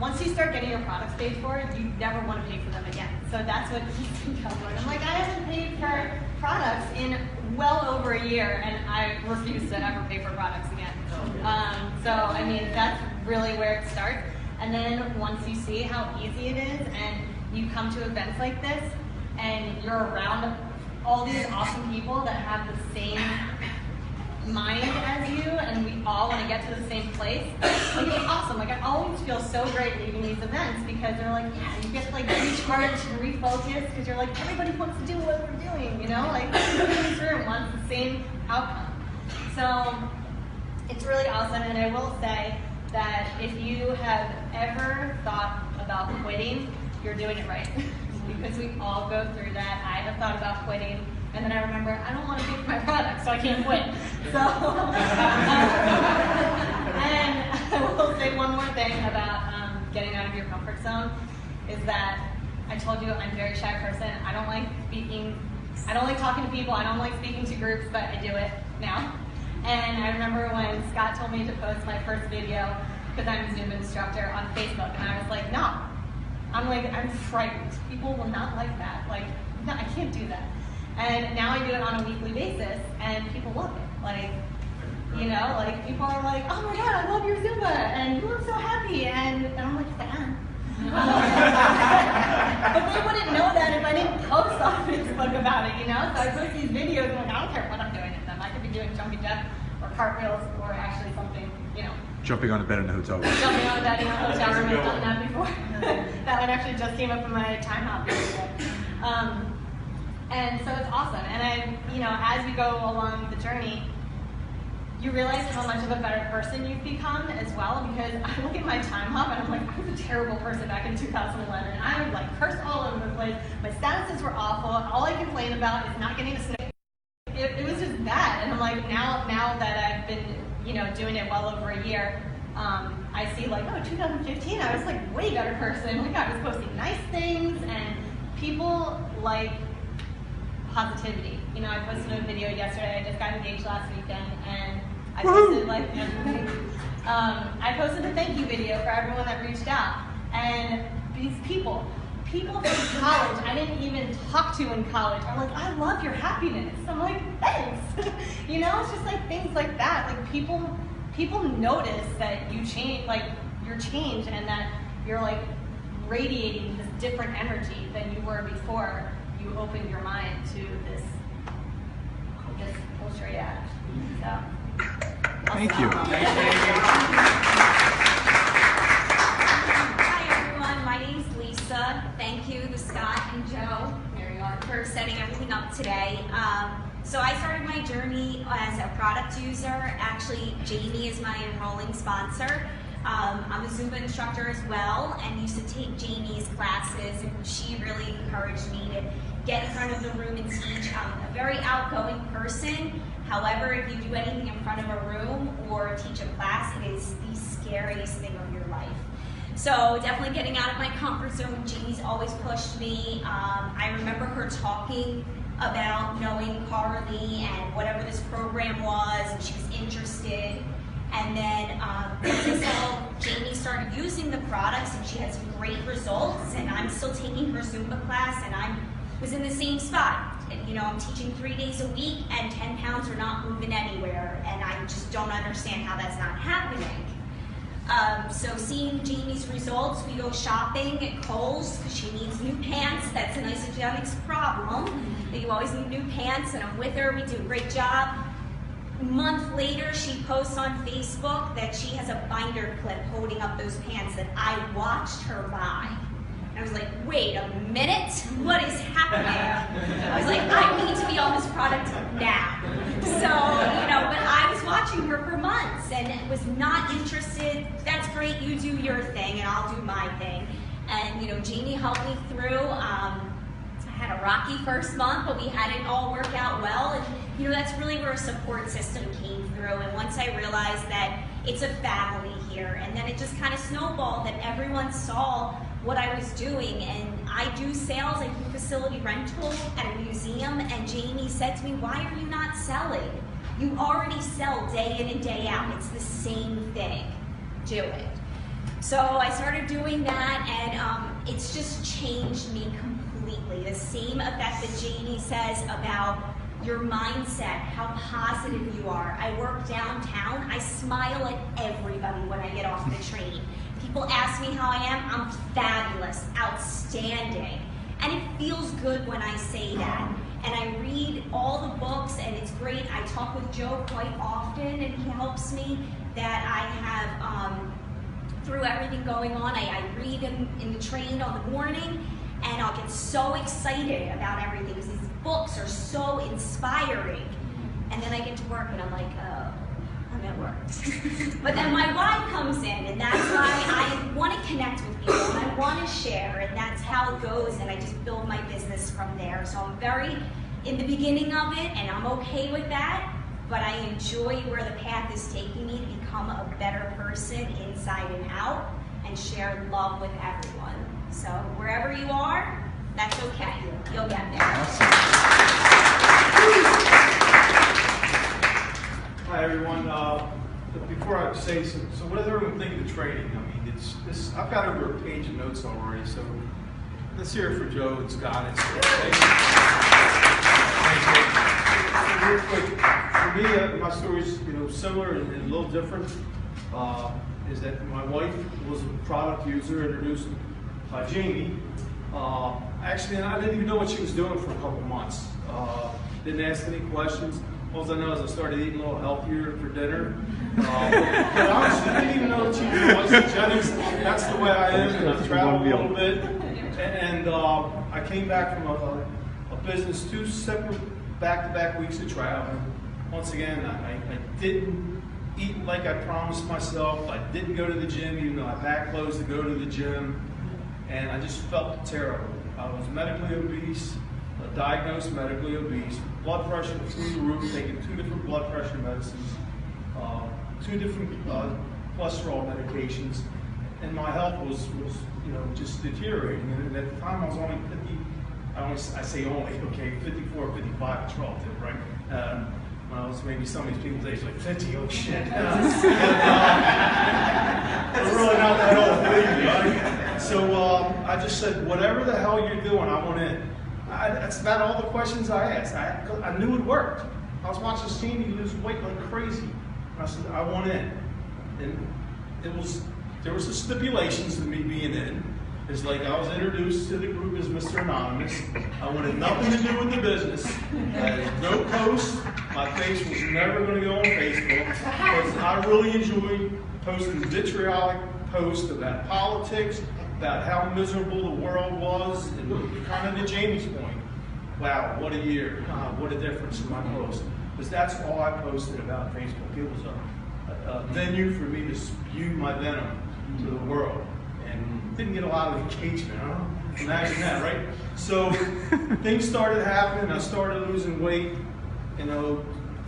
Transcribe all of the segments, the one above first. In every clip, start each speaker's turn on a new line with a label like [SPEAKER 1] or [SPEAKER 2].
[SPEAKER 1] once you start getting your products paid for, you never want to pay for them again. So that's what keeps me going. I'm like, I haven't paid for products in well over a year, and I refuse to ever pay for products again. So I mean, that's really where it starts. And then once you see how easy it is, and you come to events like this, and you're around all these awesome people that have the same mind as you, and we all want to get to the same place, like it's awesome. Like I always feel so great leaving these events because they're like, yeah, you get to like recharge and refocus because you're like, everybody wants to do what we're doing, you know? Like everybody in this room wants the same outcome. So it's really awesome, and I will say that if you have ever thought about quitting, you're doing it right. Because we all go through that. I have thought about quitting, and then I remember, I don't want to pay for my product, so I can't quit. So, and I will say one more thing about getting out of your comfort zone, is that I told you I'm a very shy person. I don't like speaking, I don't like talking to people, I don't like speaking to groups, but I do it now. And I remember when Scott told me to post my first video, because I'm a Zoom instructor, on Facebook, and I was like, no. I'm like, I'm frightened. People will not like that. Like, no, I can't do that. And now I do it on a weekly basis, and people love it. Like, you know, like people are like, oh my God, I love your Zumba, and you look so happy. And I'm like, fan. But they wouldn't know that if I didn't post on Facebook about it, you know? So I post these videos, and I'm like, I don't care what I'm doing in them. I could be doing jumping jacks or cartwheels or actually something, you know.
[SPEAKER 2] Jumping on a bed in a hotel room.
[SPEAKER 1] Jumping on a bed in a hotel room. I've done that before. That one actually just came up in my time hop the other day. And so it's awesome. And I, you know, as you go along the journey, you realize how much of a better person you've become as well. Because I look at my time hop and I'm like, I was a terrible person back in 2011. I would like curse all over the place. My statuses were awful. All I complain about is not getting a snake. It was just that. And I'm like, now that I've been, you know, doing it well over a year, I see like, oh, 2015, I was like way better person. Like I was posting nice things, and people like positivity. You know, I posted a video yesterday. I just got engaged last weekend, and I posted like, I posted a thank you video for everyone that reached out. And these people from college I didn't even talk to in college are like, I love your happiness. I'm like, thanks. You know, it's just like things like that. Like people notice that you change, like you're changed, and that you're like radiating this different energy than you were before you opened your mind to this culture. Yeah. So.
[SPEAKER 2] Thank you.
[SPEAKER 3] My name's Lisa. Thank you to Scott and Joe for setting everything up today. So I started my journey as a product user. Actually, Jaime is my enrolling sponsor. I'm a Zumba instructor as well, and used to take Jaime's classes, and she really encouraged me to get in front of the room and teach. I'm a very outgoing person. However, if you do anything in front of a room or teach a class, it is the scariest thing of your life. So definitely getting out of my comfort zone. Jaime's always pushed me. I remember her talking about knowing Carly and whatever this program was, and she was interested. And then Jaime started using the products, and she had some great results, and I'm still taking her Zumba class, and I was in the same spot. And, you know, I'm teaching 3 days a week, and 10 pounds are not moving anywhere, and I just don't understand how that's not happening. So seeing Jaime's results, we go shopping at Kohl's because she needs new pants. That's an Isogenics problem. You always need new pants, and I'm with her. We do a great job. A month later, she posts on Facebook that she has a binder clip holding up those pants that I watched her buy. And I was like, wait a minute, what is happening? I was like, I need to be on this product now. So, you know, but I was watching her for months and was not interested. That's great, you do your thing and I'll do my thing. And, you know, Jaime helped me through. I had a rocky first month, but we had it all work out well. And, you know, that's really where a support system came through. And once I realized that it's a family here, and then it just kind of snowballed that everyone saw what I was doing. And I do sales, I do facility rental at a museum, and Jaime said to me, why are you not selling? You already sell day in and day out. It's the same thing. Do it. So I started doing that, and it's just changed me completely. The same effect that Jamie says about your mindset, how positive you are. I work downtown. I smile at everybody when I get off the train. People ask me how I am. I'm fabulous, outstanding. And it feels good when I say that. And I read all the books, and it's great. I talk with Joe quite often, and he helps me that I have, through everything going on, I read him in the train on the morning, and I'll get so excited about everything because these books are so inspiring. And then I get to work, and I'm like, oh, I'm at work. But then my wife comes in, and that's why I want to connect with people, and I want to share, and that's how it goes, and I just build my business from there. So I'm very in the beginning of it, and I'm okay with that, but I enjoy where the path is taking me to become a better person inside and out, and share love with everyone. So wherever you are, that's okay. You'll get there.
[SPEAKER 4] Hi everyone. Before I say so what does everyone think of the training? I mean, it's I've got over a page of notes already. So let's hear it for Joe and Scott. Thank you. Real quick, for me, my story's similar and a little different. Is that my wife was a product user introduced by Jamie. Actually, I didn't even know what she was doing for a couple months. Didn't ask any questions. All I know is I started eating a little healthier for dinner. But honestly, I didn't even know that she was eugenics. That's the way I am, and I've traveled a little bit. And I came back from a business, 2 separate back-to-back weeks of traveling. Once again, I didn't eat like I promised myself. I didn't go to the gym, even though I packed clothes to go to the gym. And I just felt terrible. I was medically obese, diagnosed medically obese, blood pressure through the roof, taking 2 different blood pressure medicines, 2 different cholesterol medications, and my health was just deteriorating. And at the time I was only 50, I say only, okay, 54, 55 relative, right? When I was maybe some of these people's age, like 50, oh shit. I'm really not that old, believe me, right? So I just said, whatever the hell you're doing, I want in. That's about all the questions I asked. I knew it worked. I was watching Stevie lose weight like crazy. I said, I want in. And there was the stipulations to me being in. It's like I was introduced to the group as Mr. Anonymous. I wanted nothing to do with the business. I had no posts. My face was never going to go on Facebook because I really enjoyed posting vitriolic posts about politics, about how miserable the world was, and kind of to Jamie's point. Wow, what a year. What a difference in my post. Because that's all I posted about Facebook. It was a venue for me to spew my venom to the world. And didn't get a lot of engagement, huh? Imagine that, right? So things started happening. I started losing weight.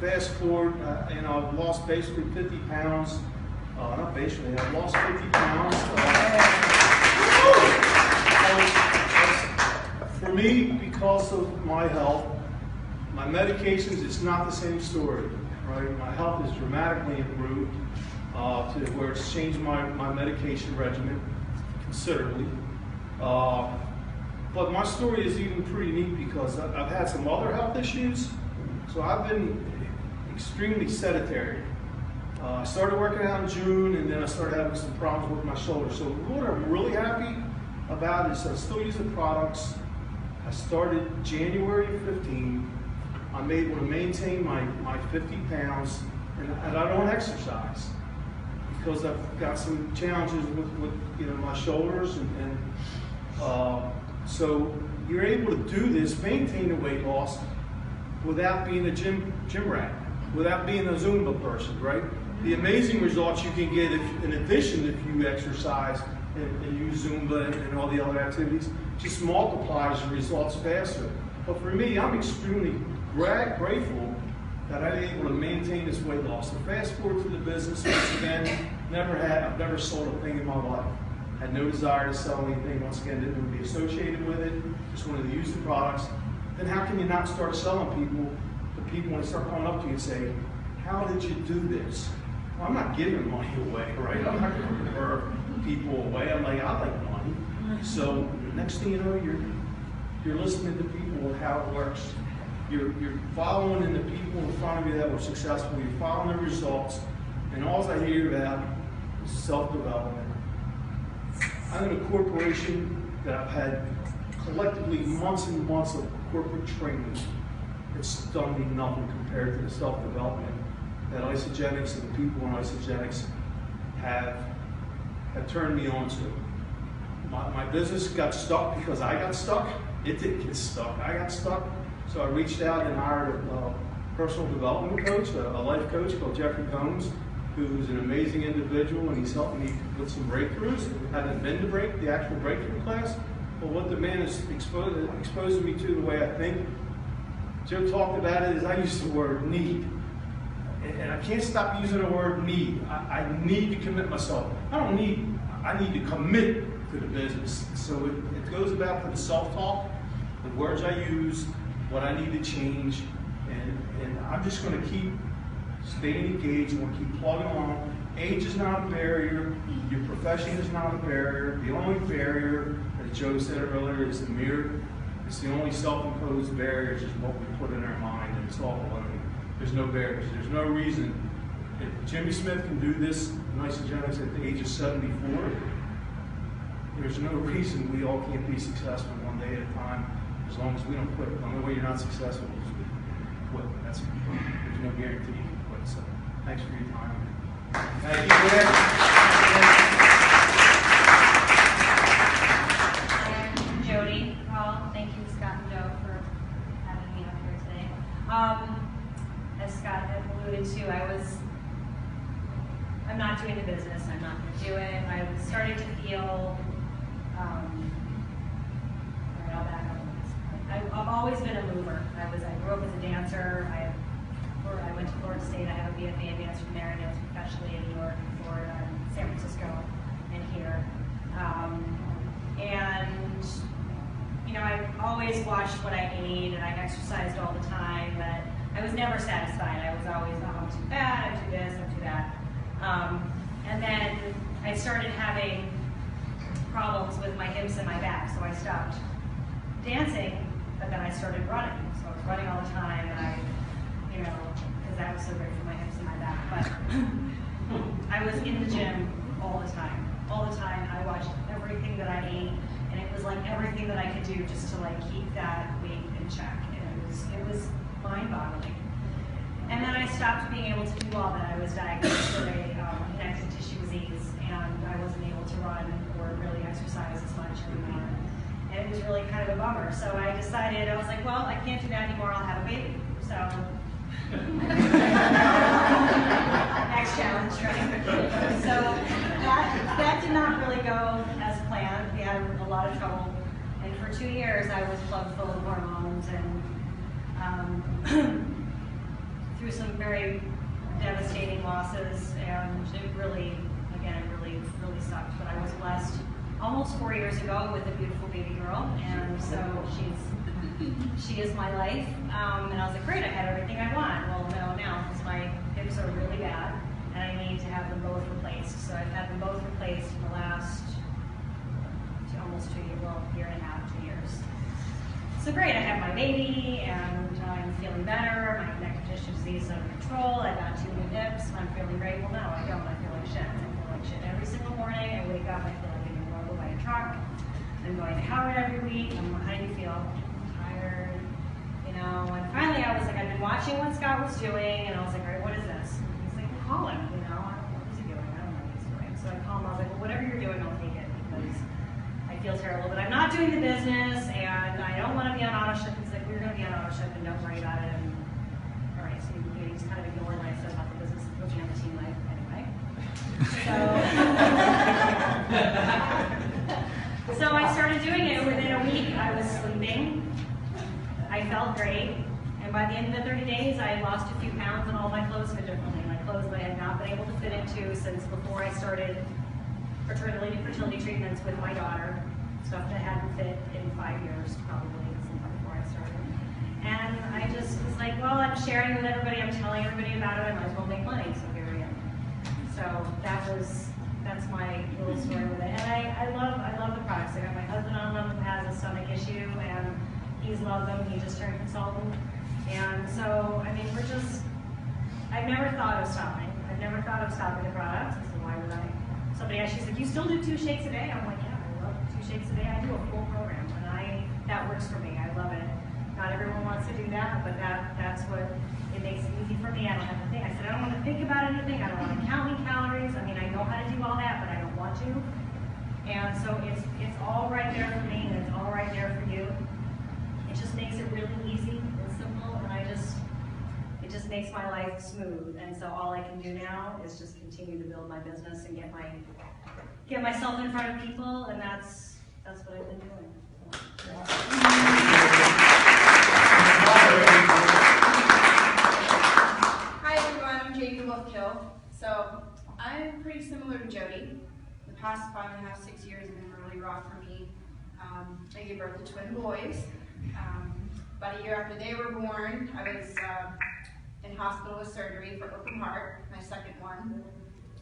[SPEAKER 4] Fast forward, I've lost basically 50 pounds. Not basically, I've lost 50 pounds. For me, because of my health, my medications, it's not the same story, right? My health has dramatically improved to where it's changed my medication regimen considerably. But my story is even pretty neat because I've had some other health issues. So I've been extremely sedentary. I started working out in June, and then I started having some problems with my shoulder. So what I'm really happy about is I still use the products. I started January 15. I'm able to maintain my 50 pounds, and I don't exercise because I've got some challenges with my shoulders, and so you're able to do this, maintain the weight loss without being a gym rat, without being a Zumba person, right? The amazing results you can get in addition if you exercise and use Zumba and all the other activities, just multiplies the results faster. But for me, I'm extremely grateful that I'm able to maintain this weight loss. So fast forward to the business, once again, I've never sold a thing in my life. Had no desire to sell anything, once again, didn't want to be associated with it, just wanted to use the products. Then how can you not start selling people when they start calling up to you and say, how did you do this? Well, I'm not giving money away, right? I'm not going to convert. people away. I'm like, I like money. So next thing you know, you're listening to people, how it works. You're following in the people in front of you that were successful. You're following the results. And all I hear about is self-development. I'm in a corporation that I've had collectively months and months of corporate training. It's done me nothing compared to the self-development that Isogenics and the people in Isogenics have turned me on to. My business got stuck because I got stuck. It didn't get stuck. I got stuck. So I reached out and hired a personal development coach, a life coach called Jeffrey Combs, who's an amazing individual, and he's helped me with some breakthroughs. I haven't been to the actual breakthrough class, but what the man is exposing me to, the way I think. Joe talked about it, is I use the word need. And I can't stop using the word need. I need to commit myself. I need to commit to the business. So it goes about to the self-talk, the words I use, what I need to change, and I'm just going to keep staying engaged. I'm going to keep plugging along. Age is not a barrier. Your profession is not a barrier. The only barrier, as Joe said earlier, is the mirror. It's the only self-imposed barrier, is what we put in our mind, and it's all baloney. There's no barriers. There's no reason. If Jimmy Smith can do this in Isogenics at the age of 74, there's no reason we all can't be successful one day at a time, as long as we don't quit. The only way you're not successful is to quit. There's no guarantee you can quit. So thanks for your time. Thank you.
[SPEAKER 5] I'm Jody. Thank you, Scott and Joe, for having me up here today. As Scott had alluded to, I'm not doing the business. I'm not going to do it. I was starting to feel, I'll back up on this. I've always been a mover. I grew up as a dancer. I went to Florida State. I have a BFA in dance from there. I danced professionally in New York, and Florida, and San Francisco, and here. And you know, I always watched what I ate, and I exercised all the time, but I was never satisfied. I was always, oh, I'm too fat, I'm too this, I'm too that. And then I started having problems with my hips and my back, so I stopped dancing, but then I started running. So I was running all the time, and because that was so great for my hips and my back. But I was in the gym all the time. All the time, I watched everything that I ate, and it was like everything that I could do just to like keep that weight in check. And it was mind-boggling. And then I stopped being able to do all that. I was diagnosed with a connective tissue disease, and I wasn't able to run or really exercise as much anymore. And it was really kind of a bummer. So I decided, I was like, well, I can't do that anymore. I'll have a baby. So next challenge, right? So that did not really go as planned. We had a lot of trouble. And for 2 years, I was plugged full of hormones and through some very devastating losses, and it really sucked. But I was blessed almost 4 years ago with a beautiful baby girl, and so she is my life. And I was like, great, I had everything I want. Well, no, now because my hips are really bad, and I need to have them both replaced. So I've had them both replaced in the last almost 2 years, well, year and a half, 2 years. So great, I have my baby, and I'm feeling better. My connective tissue disease is under control. I got 2 new hips, and I'm feeling great. Well, no, I don't. I feel like shit. I feel like shit every single morning. I wake up, I feel like I'm being run over by a truck. I'm going to Howard every week. How do you feel? I'm tired, And finally, I was like, I've been watching what Scott was doing, and I was like, all right, what is this? And he's like, well, call him. What is he doing? I don't know what he's doing. So I call him. I was like, well, whatever you're doing, I'll take it because I feel terrible, but I'm not doing the business, and I don't want to be on auto ship. He's like, we're going to be on auto ship, and don't worry about it. And all right, so he's kind of ignored what I said about the business, looking at the team life anyway. So I started doing it. Within a week, I was sleeping. I felt great, and by the end of the 30 days, I had lost a few pounds, and all my clothes fit differently. My clothes that I had not been able to fit into since before I started fertility treatments with my daughter, stuff that hadn't fit in 5 years, probably, sometime before I started. And I just was like, well, I'm sharing with everybody, I'm telling everybody about it, I might as well make money, so here I am. So that's my little story with issue, and he's loved them. He just turned consultant. And so, I mean, I've never thought of stopping. I've never thought of stopping the product. So why would I? Somebody asked, she's like, you still do 2 shakes a day? I'm like, yeah, I love 2 shakes a day. I do a full program, and that works for me. I love it. Not everyone wants to do that, but that's what it makes it easy for me. I don't have to think. I said, I don't want to think about anything. I don't want to count any calories. I mean, I know how to do all that, but I don't want to. And so it's all right there for me, and it's all right there for you. It just makes it really easy and simple, and it just makes my life smooth. And so all I can do now is just continue to build my business and get myself in front of people, and that's what I've been doing.
[SPEAKER 6] Hi everyone, I'm Wolfkill. So I'm pretty similar to Jody. The past 5.5, 6 years have been really rough for me. I gave birth to twin boys. About a year after they were born, I was in hospital with surgery for open heart, my second one.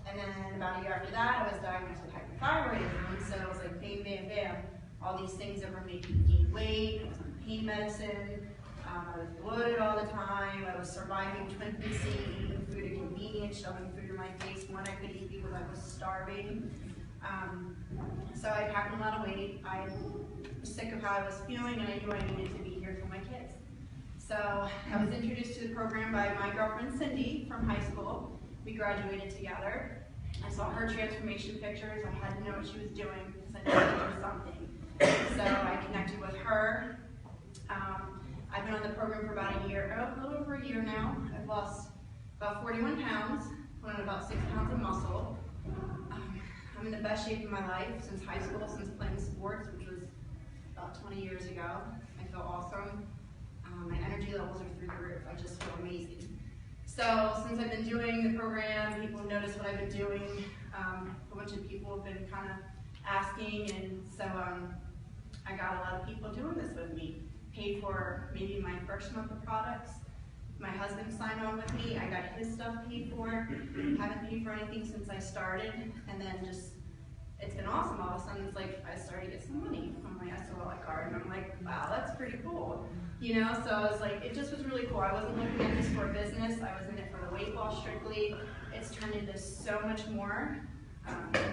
[SPEAKER 6] And then about a year after that, I was diagnosed with hypothyroidism. So it was like bam, bam, bam. All these things that were making me gain weight. I was on pain medicine. I was bloated all the time. I was surviving twin pregnancy, eating food at convenience, shoving food in my face when I could eat because I was starving. So I packed a lot of weight. I was sick of how I was feeling, and I knew I needed to be here for my kids. So I was introduced to the program by my girlfriend Cindy from high school. We graduated together. I saw her transformation pictures. I had to know what she was doing because I knew to do something. So I connected with her. I've been on the program for about a little over a year now. I've lost about 41 pounds, put on about 6 pounds of muscle. I'm in the best shape of my life since high school, since playing sports, which was about 20 years ago. I feel awesome. My energy levels are through the roof. I just feel amazing. So since I've been doing the program, people have noticed what I've been doing. A bunch of people have been kind of asking, and so I got a lot of people doing this with me. Paid for maybe my first month of products. My husband signed on with me. I got his stuff paid for. Haven't paid for anything since I started, and then just it's been awesome. All of a sudden, it's like I started to get some money from my SOL card, and I'm like, wow, that's pretty cool. You know, so I was like, it just was really cool. I wasn't looking at this for a business. I was in it for the weight loss strictly. It's turned into so much more. You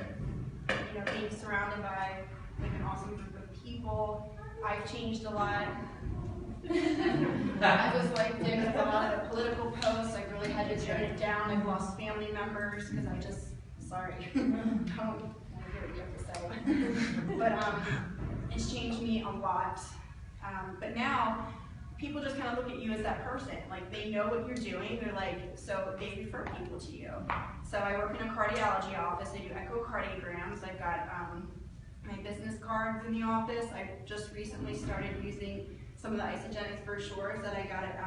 [SPEAKER 6] know, being surrounded by like an awesome group of people. I've changed a lot. I was like doing a lot of political posts. I really had to tone it down. I've lost family members because I just, sorry, don't want to hear what you have to say. But it's changed me a lot. But now, people just kind of look at you as that person. Like, they know what you're doing. They're like, so they refer people to you. So I work in a cardiology office. I do echocardiograms. I've got my business cards in the office. I just recently started using some of the Isogenics brochures that I got at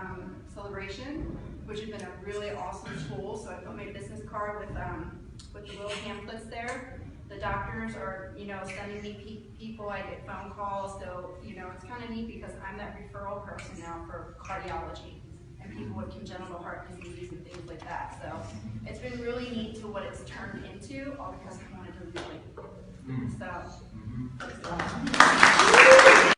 [SPEAKER 6] Celebration, which have been a really awesome tool. So I put my business card with the little pamphlets there. The doctors are, you know, sending me people. I get phone calls. So, you know, it's kind of neat because I'm that referral person now for cardiology and people with congenital heart disease and things like that. So it's been really neat to what it's turned into, all because I wanted to really. So.